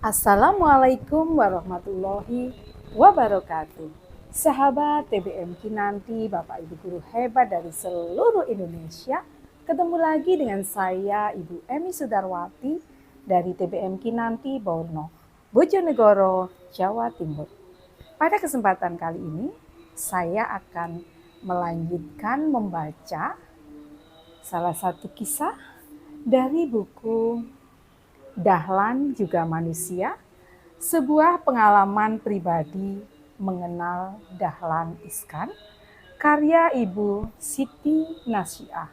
Assalamualaikum warahmatullahi wabarakatuh. Sahabat TBM Kinanti, Bapak Ibu guru hebat dari seluruh Indonesia. Ketemu lagi dengan saya Ibu Emi Sudarwati dari TBM Kinanti Borno, Bojonegoro, Jawa Timur. Pada kesempatan kali ini, saya akan melanjutkan membaca salah satu kisah dari buku Dahlan Juga Manusia, sebuah pengalaman pribadi mengenal Dahlan Iskan, karya Ibu Siti Nasyiah.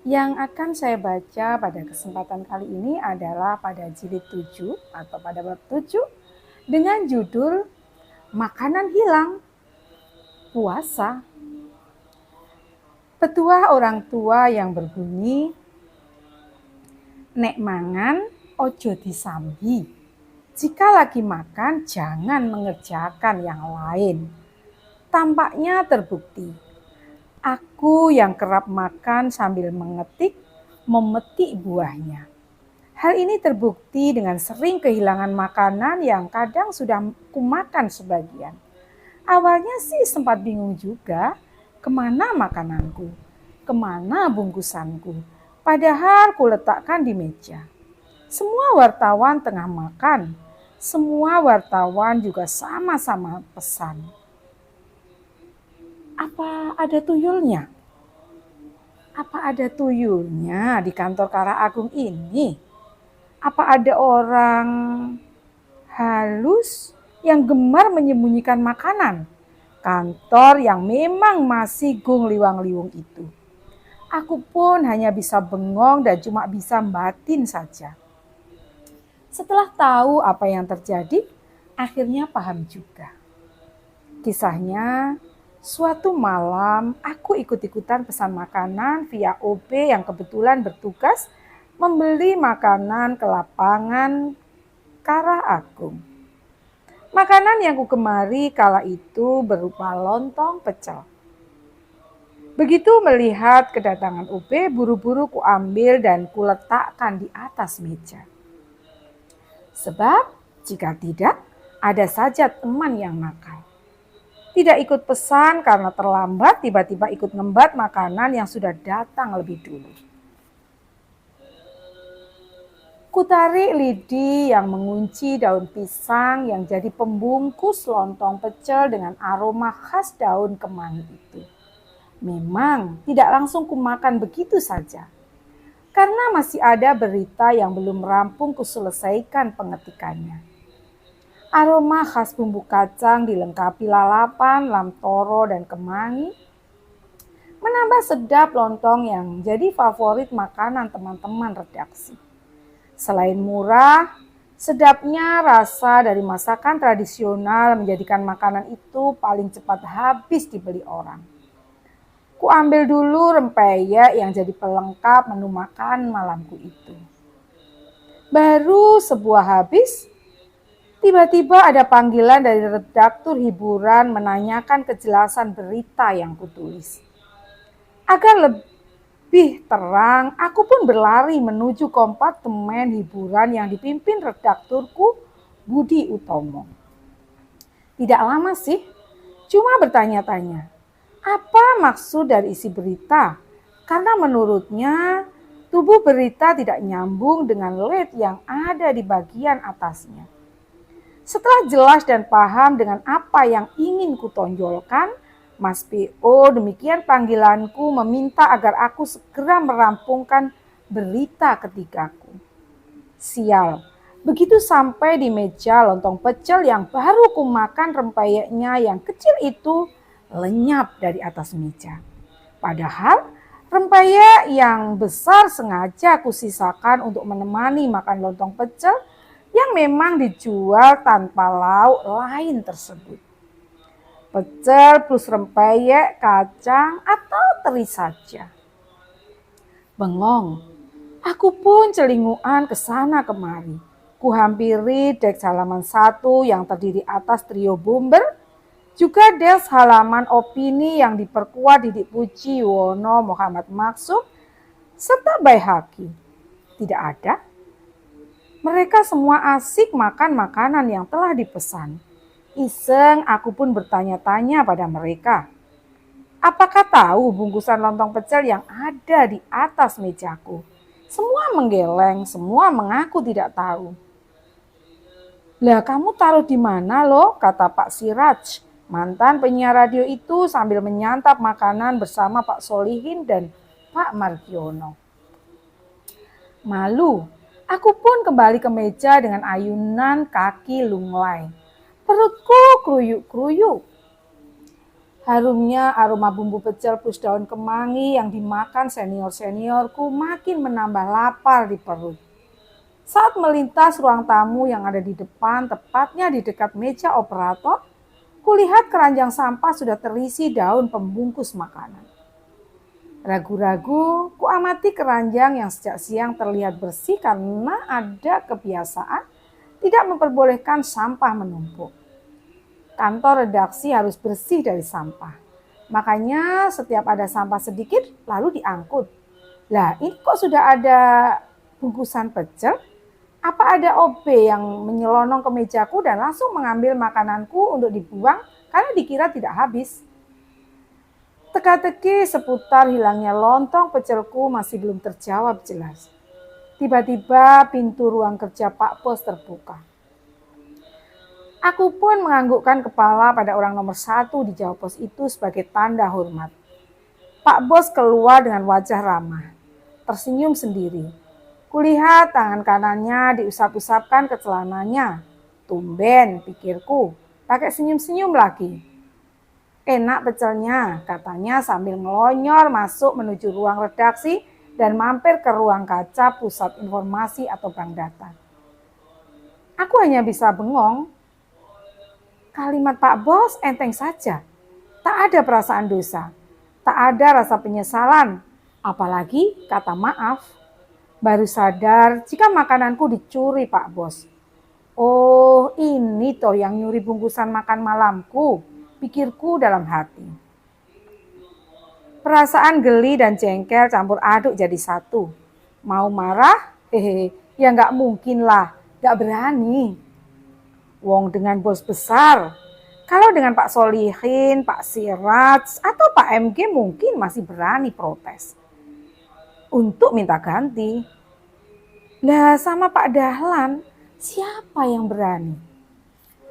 Yang akan saya baca pada kesempatan kali ini adalah pada jilid 7 atau pada bab 7 dengan judul Makanan Hilang, Puasa. Petuah orang tua yang berbunyi, nek mangan ojo disambi. Jika lagi makan jangan mengerjakan yang lain. Tampaknya terbukti. Aku yang kerap makan sambil memetik buahnya. Hal ini terbukti dengan sering kehilangan makanan yang kadang sudah kumakan sebagian. Awalnya sih sempat bingung juga, kemana makananku, kemana bungkusanku. Padahal kuletakkan di meja. Semua wartawan tengah makan. Semua wartawan juga sama-sama pesan. Apa ada tuyulnya? Apa ada tuyulnya di kantor Kara Agung ini? Apa ada orang halus yang gemar menyembunyikan makanan? Kantor yang memang masih gung liwang-liwung itu. Aku pun hanya bisa bengong dan cuma bisa batin saja. Setelah tahu apa yang terjadi, akhirnya paham juga. Kisahnya, suatu malam aku ikut-ikutan pesan makanan via OB yang kebetulan bertugas membeli makanan ke lapangan Kara Agung. Makanan yang kugemari kala itu berupa lontong pecel. Begitu melihat kedatangan UB, buru-buru kuambil dan kuletakkan di atas meja. Sebab jika tidak, ada saja teman yang nakal. Tidak ikut pesan karena terlambat, tiba-tiba ikut ngembat makanan yang sudah datang lebih dulu. Kutarik lidi yang mengunci daun pisang yang jadi pembungkus lontong pecel dengan aroma khas daun kemangi itu. Memang tidak langsung kumakan begitu saja. Karena masih ada berita yang belum rampung kuselesaikan pengetikannya. Aroma khas bumbu kacang dilengkapi lalapan, lam toro, dan kemangi menambah sedap lontong yang jadi favorit makanan teman-teman redaksi. Selain murah, sedapnya rasa dari masakan tradisional menjadikan makanan itu paling cepat habis dibeli orang. Kuambil dulu rempeyek yang jadi pelengkap menu makan malamku itu. Baru sebuah habis, tiba-tiba ada panggilan dari redaktur hiburan menanyakan kejelasan berita yang kutulis. Agar lebih terang, aku pun berlari menuju kompartemen hiburan yang dipimpin redakturku Budi Utomo. Tidak lama sih, cuma bertanya-tanya. Apa maksud dari isi berita? Karena menurutnya tubuh berita tidak nyambung dengan lead yang ada di bagian atasnya. Setelah jelas dan paham dengan apa yang ingin kutonjolkan, Mas PO demikian panggilanku meminta agar aku segera merampungkan berita ketigaku. Sial, begitu sampai di meja lontong pecel yang baru kumakan rempeyeknya yang kecil itu lenyap dari atas meja. Padahal rempeyek yang besar sengaja kusisakan untuk menemani makan lontong pecel yang memang dijual tanpa lauk lain tersebut. Pecel plus rempeyek, kacang, atau teri saja. Bengong, aku pun celinguan ke sana kemari. Kuhampiri deks halaman 1 yang terdiri atas trio bomber, juga des halaman opini yang diperkuat Didik Puji Wono, Muhammad Maksum, serta Baihaqi. Tidak ada. Mereka semua asik makan makanan yang telah dipesan. Iseng aku pun bertanya-tanya pada mereka. Apakah tahu bungkusan lontong pecel yang ada di atas mejaku? Semua menggeleng, semua mengaku tidak tahu. Lah kamu taruh di mana loh? Kata Pak Siraj. Mantan penyiar radio itu sambil menyantap makanan bersama Pak Solihin dan Pak Margiono. Malu, aku pun kembali ke meja dengan ayunan kaki lunglai. Perutku kruyuk-kruyuk. Harumnya aroma bumbu pecel plus daun kemangi yang dimakan senior-seniorku makin menambah lapar di perut. Saat melintas ruang tamu yang ada di depan, tepatnya di dekat meja operator, kulihat keranjang sampah sudah terisi daun pembungkus makanan. Ragu-ragu, kuamati keranjang yang sejak siang terlihat bersih karena ada kebiasaan tidak memperbolehkan sampah menumpuk. Kantor redaksi harus bersih dari sampah. Makanya setiap ada sampah sedikit lalu diangkut. Lah ini kok sudah ada bungkusan pecel? Apa ada OB yang menyelonong ke mejaku dan langsung mengambil makananku untuk dibuang karena dikira tidak habis? Teka-teki seputar hilangnya lontong pecelku masih belum terjawab jelas. Tiba-tiba pintu ruang kerja Pak Bos terbuka. Aku pun menganggukkan kepala pada orang nomor 1 di jauh pos itu sebagai tanda hormat. Pak Bos keluar dengan wajah ramah, tersenyum sendiri. Kulihat tangan kanannya diusap-usapkan ke celananya. Tumben, pikirku, pakai senyum-senyum lagi. Enak pecelnya, katanya sambil ngelonyor masuk menuju ruang redaksi dan mampir ke ruang kaca pusat informasi atau bank data. Aku hanya bisa bengong. Kalimat Pak Bos enteng saja. Tak ada perasaan dosa. Tak ada rasa penyesalan. Apalagi kata maaf. Baru sadar jika makananku dicuri Pak Bos. Oh ini toh yang nyuri bungkusan makan malamku. Pikirku dalam hati. Perasaan geli dan jengkel campur aduk jadi satu. Mau marah? Ya nggak mungkin lah. Nggak berani. Wong dengan bos besar. Kalau dengan Pak Solihin, Pak Siraj, atau Pak MG mungkin masih berani protes. Untuk minta ganti. Nah sama Pak Dahlan, siapa yang berani?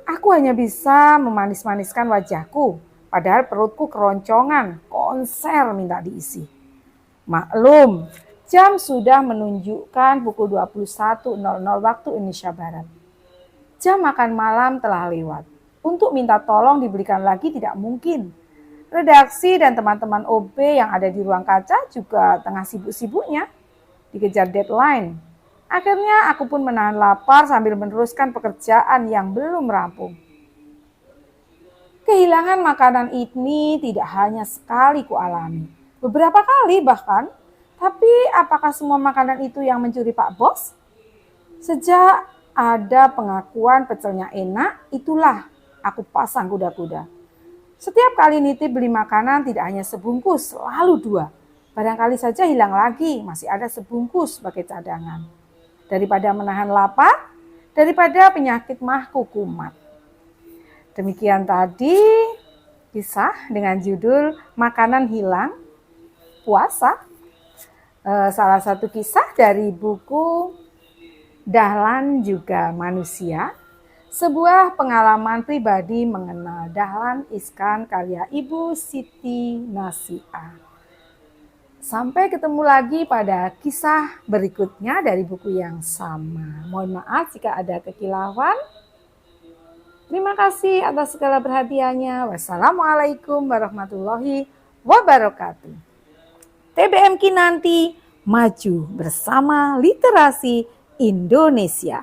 Aku hanya bisa memanis-maniskan wajahku, padahal perutku keroncongan, konser minta diisi. Maklum, jam sudah menunjukkan pukul 21.00 waktu Indonesia Barat. Jam makan malam telah lewat. Untuk minta tolong diberikan lagi tidak mungkin. Redaksi dan teman-teman OB yang ada di ruang kaca juga tengah sibuk-sibuknya. Dikejar deadline. Akhirnya aku pun menahan lapar sambil meneruskan pekerjaan yang belum rampung. Kehilangan makanan ini tidak hanya sekali kualami. Beberapa kali bahkan. Tapi apakah semua makanan itu yang mencuri Pak Bos? Sejak ada pengakuan pecelnya enak, itulah aku pasang kuda-kuda. Setiap kali nitip beli makanan tidak hanya sebungkus, selalu 2. Barangkali saja hilang lagi, masih ada sebungkus sebagai cadangan. Daripada menahan lapar, daripada penyakit mahku kumat. Demikian tadi kisah dengan judul Makanan Hilang, Puasa. Salah satu kisah dari buku Dahlan Juga Manusia, sebuah pengalaman pribadi mengenal Dahlan Iskan karya Ibu Siti Nasiah. Sampai ketemu lagi pada kisah berikutnya dari buku yang sama. Mohon maaf jika ada kekilafan. Terima kasih atas segala perhatiannya. Wassalamualaikum warahmatullahi wabarakatuh. TBM Kinanti maju bersama literasi Indonesia.